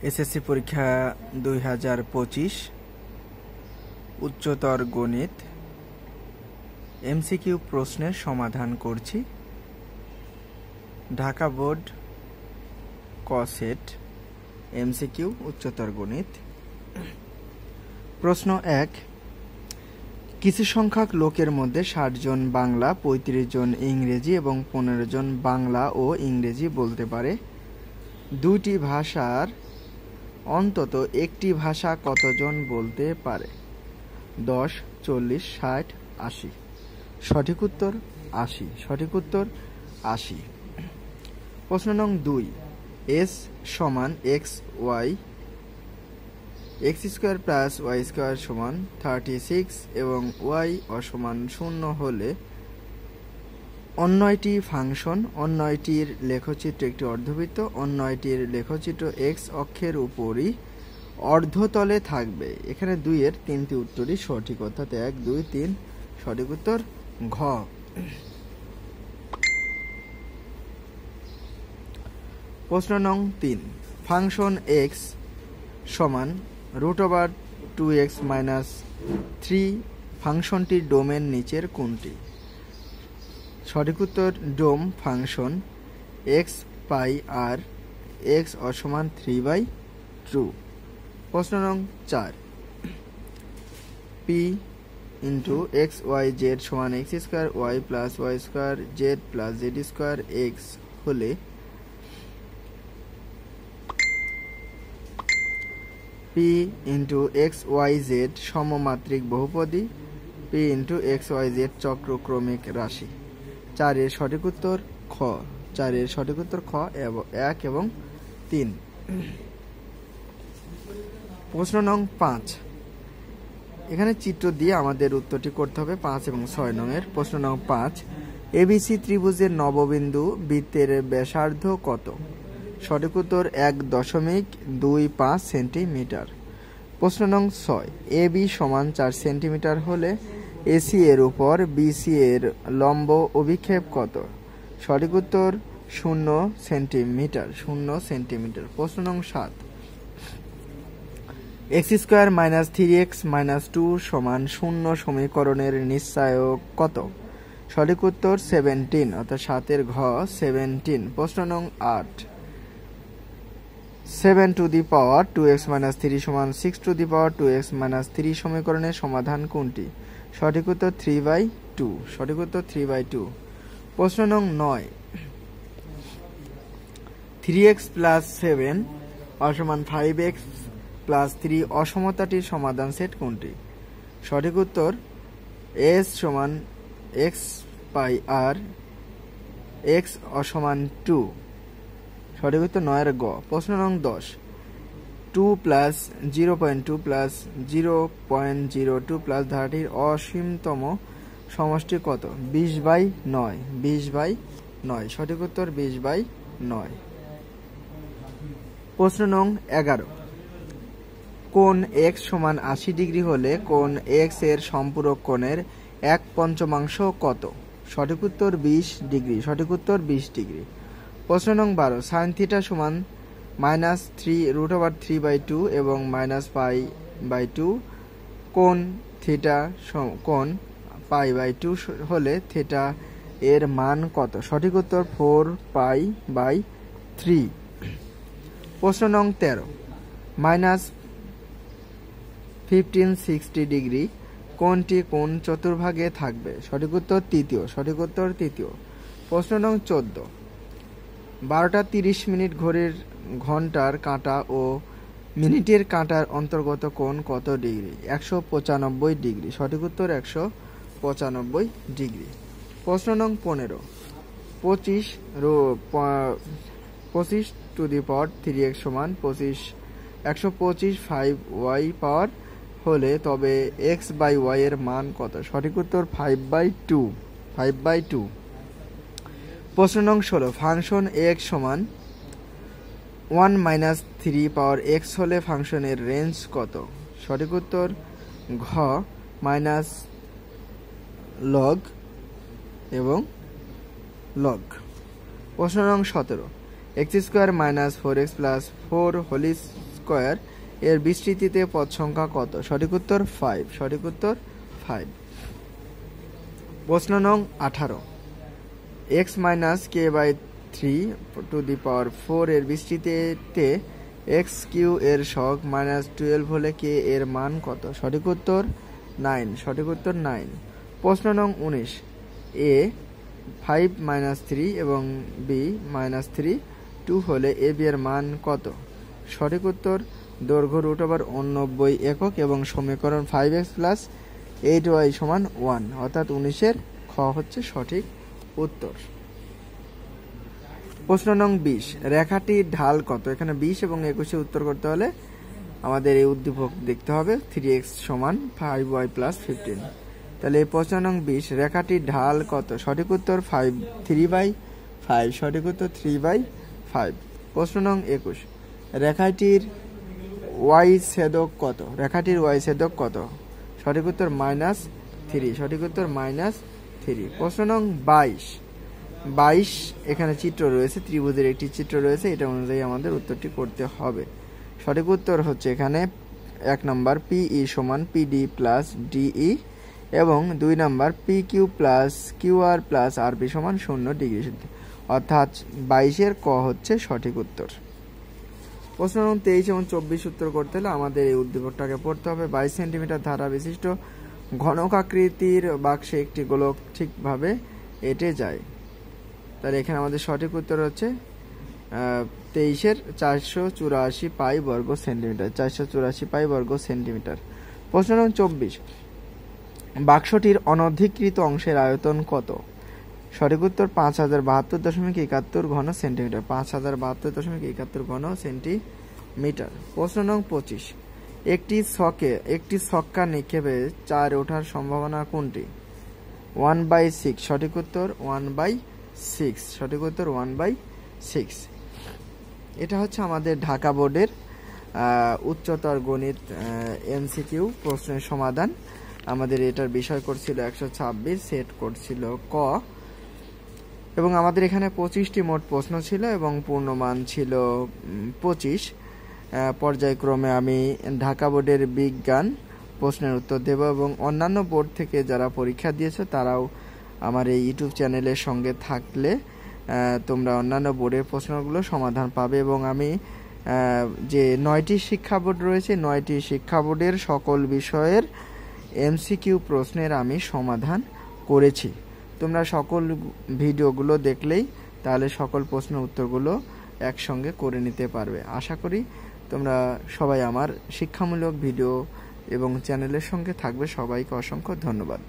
SSC পরীক্ষা 2025 উচ্চতর গণিত এমসিকিউ প্রশ্নের সমাধান করছি। ঢাকা বোর্ড ক সেট এমসিকিউ উচ্চতর গণিত। প্রশ্ন 1, কিছু সংখ্যক লোকের মধ্যে 60 জন বাংলা, 35 জন ইংরেজি এবং 15 জন বাংলা ও ইংরেজি বলতে পারে। দুইটি ভাষার অন্তত একটি ভাষা কতজন বলতে পারে? 10, 40, 60, 80। সঠিক উত্তর 80। সঠিক উত্তর 80। প্রশ্ন নং 2, s সমান x square plus y square সমান 36 এবং y অসমান 0 হলে অন্যটি ফাংশন, অন্যটির লেখচিত্র একটি অর্ধবৃত্ত, অন্যটির লেখচিত্র x অক্ষের উপরই অর্ধতলে থাকবে। এখানে 2 এর 3টি উত্তরই সঠিক, অর্থাৎ 1, 2, 3। সঠিক উত্তর ঘ। প্রশ্ন নং 3, ফাংশন x সমান √2x - 3 ফাংশনটির ডোমেন নিচের কোনটি? সঠিক উত্তর ডোম ফাংশন x পাই আর x অসমান 3/2। প্রশ্ন নং 4, p × x y z সমান x square y plus y square z plus z square x হলে p × x y z সমমাত্রিক বহুপদী, p × x y z চক্রক্রমিক রাশি। 4 এর সঠিক উত্তর খ। 4 এর সঠিক উত্তর খ, 1 এবং 3। প্রশ্ন নং 5, এখানে চিত্র দিয়ে আমাদের উত্তরটি করতে হবে 5 এবং 6 নং এর। প্রশ্ন নং 5, এবিসি ত্রিভুজের নববিন্দু বৃত্তের ব্যাসার্ধ কত? সঠিক উত্তর 1.25 সেন্টিমিটার। প্রশ্ন নং 6, এবি সমান 4 সেন্টিমিটার হলে এসি এর উপর বিসি এর লম্ব অভিক্ষেপ কত? সঠিক উত্তর 0 সেন্টিমিটার। 0 সেন্টিমিটার। প্রশ্ন নং 7, x স্কয়ার - 3x - 2 সমান 0 সমীকরণের নিশ্চায়ক কত? সঠিক উত্তর 17, অর্থাৎ 7 এর ঘ 17। প্রশ্ন নং 8, 7^2x - 3 সমান 6^2x - 3 সমীকরণের সমাধান কোনটি? সঠিক উত্তর 3/2। সঠিক উত্তর 3/2। প্রশ্ন নং 9, 3x + 7 অসমান 5x + 3 অসমতাটির সমাধান সেট কোনটি? সঠিক উত্তর s সমান x পাই আর x অসমান 2। সঠিক উত্তর 9 এর গ। প্রশ্ন নং 10, 2 + 0.2 + 0.02 ধারাটির অসীমতম সমষ্টি কত? 20/9। 20/9। সঠিক উত্তর 20/9। প্রশ্ন নং 11, কোণ x সমান 80 ডিগ্রি হলে কোণ x এর সম্পূরক কোণের 1/5 কত? সঠিক উত্তর 20 ডিগ্রি। সঠিক উত্তর 20 ডিগ্রি। প্রশ্ন নং 12, sin θ সমান -3√3/2 এবং -π/2 কোণ থিটা কোণ π/2 হলে থিটা এর মান কত? সঠিক উত্তর 4π/3। প্রশ্ন নং 13, -1560 ডিগ্রি কোণটি কোন চতুর্ভাগে থাকবে? সঠিক উত্তর তৃতীয়। সঠিক উত্তর তৃতীয়। প্রশ্ন নং 14, 12:30 ঘড়ির ঘন্টার কাঁটা ও মিনিটের কাঁটার অন্তর্গত কোণ কত ডিগ্রি? 195 ডিগ্রি। সঠিক উত্তর 195 ডিগ্রি। প্রশ্ন নং 15, 25^3x সমান 125 5y হলে তবে x/y এর মান কত? সঠিক উত্তর 5/2। 5/2। প্রশ্ন নং 16, ফাংশন x সমান 1 - 3x হলে ফাংশনের রেঞ্জ কত? সঠিক উত্তর ঘ -log এবং log। প্রশ্ন নং 17, x² - 4x + 4 হোল স্কয়ার এর বিস্তৃতিতে পদ সংখ্যা কত? সঠিক উত্তর 5। সঠিক উত্তর 5। প্রশ্ন নং 18, x - k/3 এর বিস্তৃতিতে x কিউ এর সহগ -12 হলে k এর মান কত? সঠিক উত্তর 9। সঠিক উত্তর 9। প্রশ্ন নং 19, a 5 - 3 এবং b -3 2 হলে ab এর মান কত? সঠিক উত্তর দৈর্ঘ্য √90 একক এবং সমীকরণ 5x + 8y = 1, অর্থাৎ 19-এর খ হচ্ছে সঠিক উত্তর। প্রশ্ন নং 20, রেখাটির ঢাল কত? এখানে 20 এবং 21-এ উত্তর করতে হলে আমাদের এই উদ্দীপক দেখতে হবে 3x = 5y + 15। তাহলে এই প্রশ্ন নং 20, রেখাটির ঢাল কত? সঠিক উত্তর 3/5। সঠিক উত্তর 3/5। প্রশ্ন নং 21, রেখাটির y ছেদক কত? রেখাটির y ছেদক কত? সঠিক উত্তর -3। সঠিক উত্তর -3। প্রশ্ন নং 22, এখানে চিত্র রয়েছে, ত্রিভুজের একটি চিত্র রয়েছে, এটা অনুযায়ী আমাদের উত্তরটি করতে হবে। সঠিক উত্তর হচ্ছে এখানে 1 নম্বর PE = PD + DE এবং 2 নম্বর PQ + QR + RP = 0 ডিগ্রি, অর্থাৎ 22-এর ক হচ্ছে সঠিক উত্তর। প্রশ্ন নং 23 এবং 24 উত্তর করতে হলে আমাদের এই উদ্দীপকটাকে পড়তে হবে। 22 সেন্টিমিটার ধারা বিশিষ্ট ঘনকাকৃতির বাক্সে একটি গোলক ঠিকভাবে এঁটে যায়। তাহলে এখানে আমাদের সঠিক উত্তর হচ্ছে 23-এর 484 পাই বর্গ সেন্টিমিটার। 484 পাই বর্গ সেন্টিমিটার। প্রশ্ন নং 24, বাক্সটির অনধিকৃত অংশের আয়তন কত? সঠিক উত্তর 5072.71 ঘন সেন্টিমিটার। 5072.71 ঘন সেন্টিমিটার। প্রশ্ন নং 25, একটি ছক্কা নিক্ষেপে 4 ওঠার সম্ভাবনা কোনটি? 1/6। সঠিক উত্তর 1/6। সঠিক উত্তর 1/6। এটা হচ্ছে আমাদের ঢাকা বোর্ডের উচ্চতর গণিত MCQ প্রশ্নের সমাধান। আমাদের এটার বিষয় করছিল 126, সেট করছিল ক, এবং আমাদের এখানে 25টি মোট প্রশ্ন ছিল এবং পূর্ণমান ছিল 25। পর্যায়ক্রমে আমি ঢাকা বোর্ডের বিজ্ঞান প্রশ্নের উত্তর দেব এবং অন্যান্য বোর্ড থেকে যারা পরীক্ষা দিয়েছে তারাও আমার এই ইউটিউব চ্যানেলের সঙ্গে থাকলে তোমরা অন্যান্য বোর্ডের প্রশ্নগুলো সমাধান পাবে। এবং আমি যে 9টি শিক্ষা বোর্ড রয়েছে, 9টি শিক্ষা বোর্ডের সকল বিষয়ের MCQ প্রশ্নের আমি সমাধান করেছি। তোমরা সকল ভিডিওগুলো দেখলেই তাহলে সকল প্রশ্নের উত্তরগুলো একসঙ্গে করে নিতে পারবে। আশা করি তোমরা সবাই আমার শিক্ষামূলক ভিডিও এবং চ্যানেলের সঙ্গে থাকবে। সবাইকে অসংখ্য ধন্যবাদ।